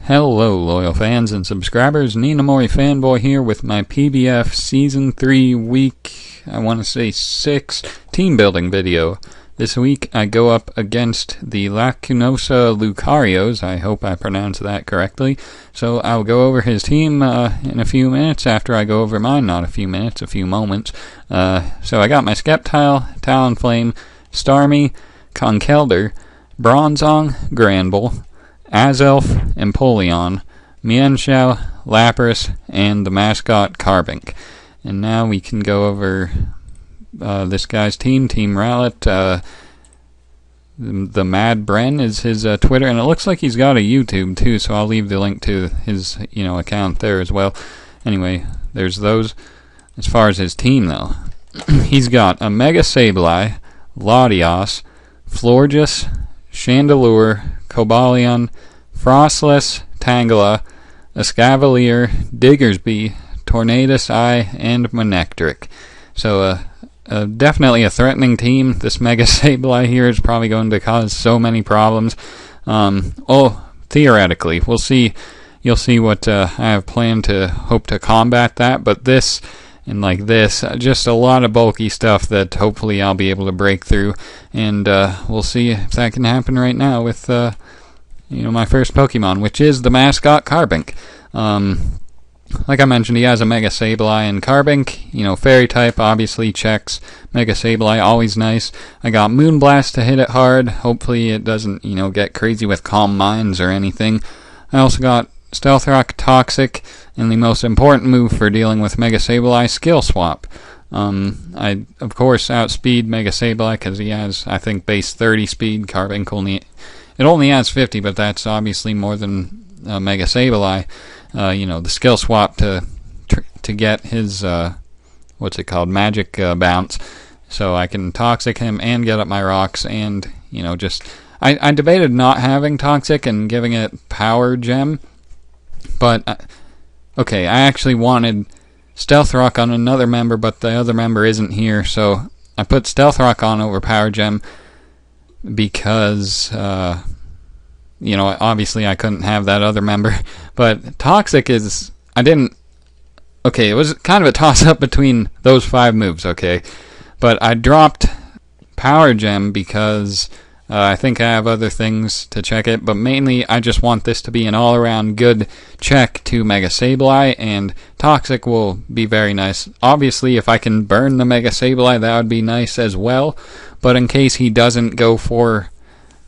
Hello, loyal fans and subscribers. Ninamori Fanboy here with my PBF Season 3 week, I want to say 6, team building video. This week I go up against the Lacunosa Lucarios. I hope I pronounced that correctly. So I'll go over his team in a few minutes after I go over mine. Not a few minutes, a few moments. So I got my Skeptile, Talonflame, Starmie, Conkeldurr, Bronzong, Granbull, Azelf, Empoleon, Mienshao, Lapras, and the mascot Carbink. And now we can go over this guy's team, Team Rowlet. The Mad Bren is his Twitter, and it looks like he's got a YouTube too, so I'll leave the link to his account there as well. Anyway, there's those. As far as his team though, he's got a Mega Sableye, Latios, Florges, Chandelure, Cobalion, Frostless, Tangela, Escavalier, Diggersby, Tornadus Eye, and Manectric. So definitely a threatening team. This Mega Sableye here is probably going to cause so many problems. Theoretically, we'll see. You'll see what I have planned to hope to combat that. But this and like this, just a lot of bulky stuff that hopefully I'll be able to break through. And we'll see if that can happen right now with my first Pokemon, which is the mascot Carbink. Like I mentioned, he has a Mega Sableye and Carbink. Fairy type obviously checks. Mega Sableye, always nice. I got Moonblast to hit it hard. Hopefully it doesn't, get crazy with Calm Minds or anything. I also got Stealth Rock, Toxic, and the most important move for dealing with Mega Sableye, Skill Swap. I, of course, outspeed Mega Sableye because he has, I think, base 30 speed. Carbink only has 50, but that's obviously more than Mega Sableye. The skill swap to get his what's it called, magic bounce, so I can Toxic him and get up my rocks, and I debated not having Toxic and giving it Power Gem, but okay, I actually wanted Stealth Rock on another member, but the other member isn't here, so I put Stealth Rock on over Power Gem because obviously I couldn't have that other member. But Toxic is, it was kind of a toss-up between those 5 moves, okay? But I dropped Power Gem because I think I have other things to check it, but mainly I just want this to be an all-around good check to Mega Sableye, and Toxic will be very nice. Obviously, if I can burn the Mega Sableye, that would be nice as well, but in case he doesn't go for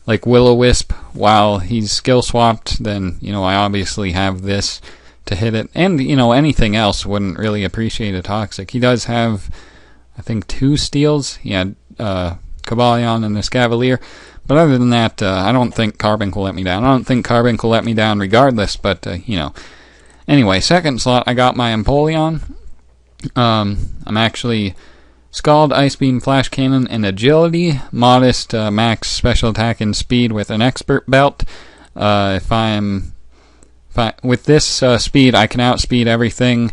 like Will-O-Wisp while he's skill swapped, then I obviously have this to hit it, and anything else wouldn't really appreciate a Toxic. He does have, I think, 2 steals. He had Cobalion and Escavalier, but other than that, I don't think Carbink will let me down. I don't think Carbink will let me down regardless, but Anyway, second slot, I got my Empoleon. I'm actually Scald, Ice Beam, Flash Cannon, and Agility. Modest max special attack and speed with an Expert Belt. With this speed, I can outspeed everything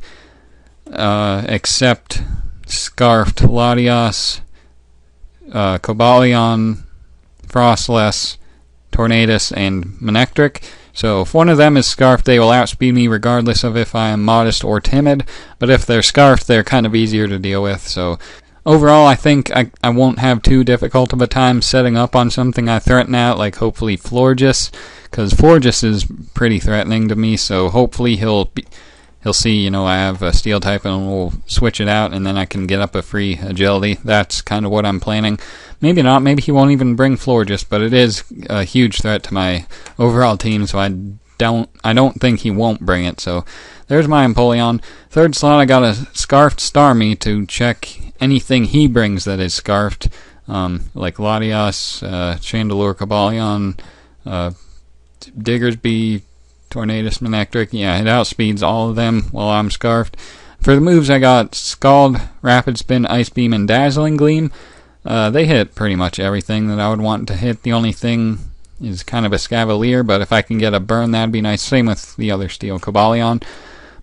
except Scarfed Latios, Cobalion, Frostless, Tornadus, and Manectric. So if one of them is Scarfed, they will outspeed me regardless of if I am modest or timid. But if they're Scarfed, they're kind of easier to deal with. So overall, I think I won't have too difficult of a time setting up on something I threaten out, like hopefully Florges, because Florges is pretty threatening to me, so hopefully he'll see, I have a Steel type and we'll switch it out, and then I can get up a free Agility. That's kind of what I'm planning. Maybe not, maybe he won't even bring Florges, but it is a huge threat to my overall team, so I don't think he won't bring it. So there's my Empoleon. Third slot, I got a Scarfed Starmie to check anything he brings that is Scarfed, like Latios, Chandelure, Cobalion, Diggersby, Tornadus, Manectric. Yeah, it outspeeds all of them while I'm Scarfed. For the moves, I got Scald, Rapid Spin, Ice Beam, and Dazzling Gleam. They hit pretty much everything that I would want to hit. The only thing is kind of a Escavalier, but if I can get a burn, that'd be nice. Same with the other Steel, Cobalion.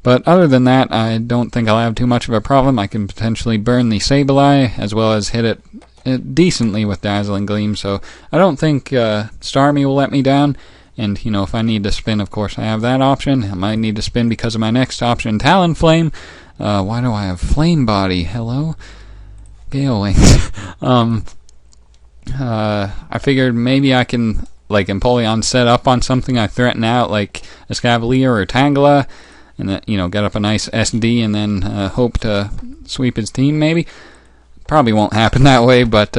But other than that, I don't think I'll have too much of a problem. I can potentially burn the Sableye, as well as hit it decently with Dazzling Gleam, so I don't think Starmie will let me down. And, if I need to spin, of course, I have that option. I might need to spin because of my next option, Talonflame. Why do I have Flame Body? Hello? Gale Wings. I figured maybe I can, like, Empoleon set up on something I threaten out, like a Escavalier or Tangela, and then, get up a nice SD and then hope to sweep his team, maybe. Probably won't happen that way, but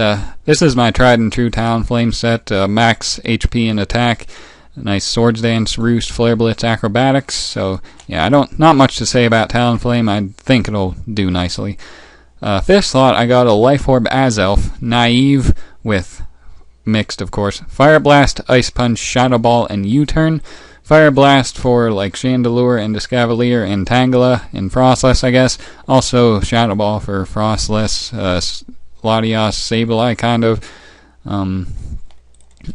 this is my tried and true Talonflame set. Max HP and attack, nice Swords Dance, Roost, Flare Blitz, Acrobatics. So yeah, not much to say about Talonflame. I think it'll do nicely. Fifth slot, I got a Life Orb Azelf, Naive with mixed, of course, Fire Blast, Ice Punch, Shadow Ball, and U-Turn. Fire Blast for like Chandelure and Escavalier and Tangela and Frostless, I guess. Also Shadow Ball for Frostless, Latios, Sableye, kind of. And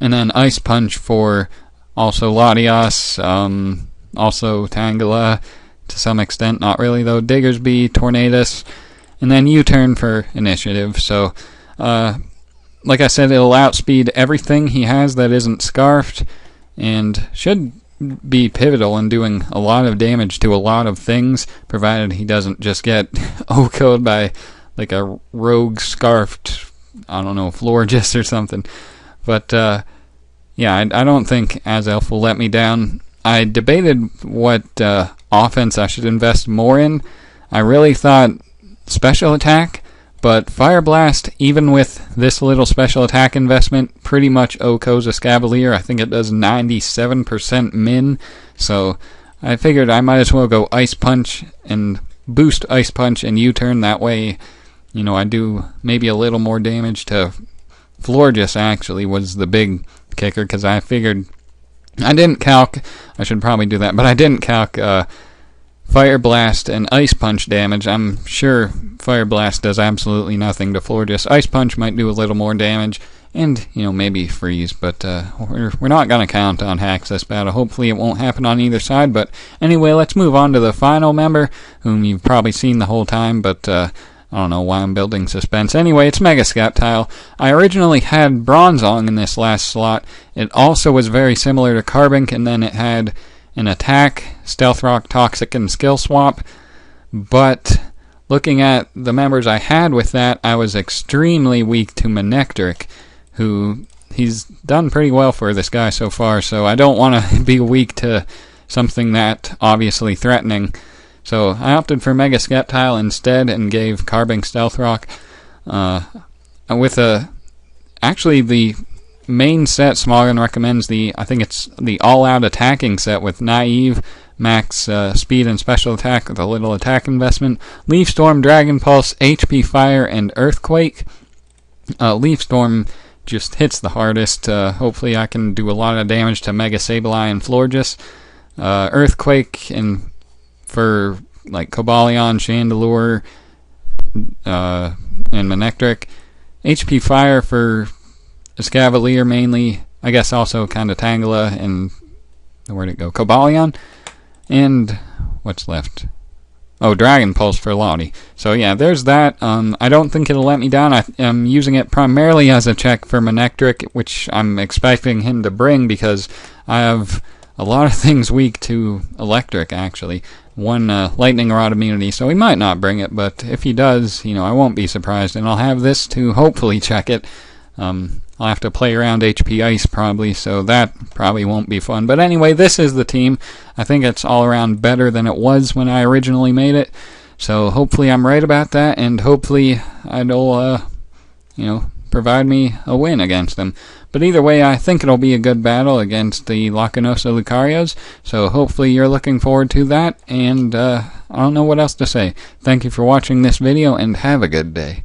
then Ice Punch for also Latios, also Tangela to some extent, not really though. Diggersby, Tornadus, and then U-Turn for Initiative. So, like I said, it'll outspeed everything he has that isn't Scarfed, and should be pivotal in doing a lot of damage to a lot of things, provided he doesn't just get OHKO'd by like a rogue Scarfed, I don't know, Florges or something. But yeah, I don't think Azelf will let me down. I debated what offense I should invest more in. I really thought special attack, but Fire Blast, even with this little special attack investment, pretty much OHKO's Escavalier. I think it does 97% min, so I figured I might as well go Ice Punch and boost Ice Punch and U-Turn. That way, I do maybe a little more damage to Florges, actually, was the big kicker, because I figured, I didn't calc, I should probably do that, but I didn't calc Fire Blast and Ice Punch damage. I'm sure Fire Blast does absolutely nothing to Florges. Ice Punch might do a little more damage, and, maybe Freeze, but we're not going to count on hacks this battle. Hopefully it won't happen on either side, but anyway, let's move on to the final member, whom you've probably seen the whole time, but I don't know why I'm building suspense. Anyway, it's Mega Sceptile. I originally had Bronzong in this last slot. It also was very similar to Carbink, and then it had an attack, Stealth Rock, Toxic, and Skill Swap. But looking at the members I had with that, I was extremely weak to Manectric, who he's done pretty well for this guy so far, so I don't want to be weak to something that obviously threatening. So I opted for Mega Sceptile instead and gave Carbink Stealth Rock. Actually the main set Smogon recommends I think it's the all-out attacking set with Naive, max speed and special attack with a little attack investment, Leaf Storm, Dragon Pulse, HP Fire, and Earthquake. Leaf Storm just hits the hardest. Hopefully I can do a lot of damage to Mega Sableye and Florges. Earthquake and for like Cobalion, Chandelure, and Manectric. HP Fire for Escavalier mainly, I guess also kind of Tangela, and where'd it go? Cobalion, and what's left? Oh, Dragon Pulse for Lottie. So yeah, there's that. I don't think it'll let me down. I'm using it primarily as a check for Manectric, which I'm expecting him to bring, because I have a lot of things weak to Electric, actually. One Lightning Rod immunity, so he might not bring it, but if he does, I won't be surprised, and I'll have this to hopefully check it. I'll have to play around HP Ice probably, so that probably won't be fun. But anyway, this is the team. I think it's all around better than it was when I originally made it. So hopefully I'm right about that, and hopefully it'll, provide me a win against them. But either way, I think it'll be a good battle against the Lacunosa Lucarios. So hopefully you're looking forward to that, and I don't know what else to say. Thank you for watching this video, and have a good day.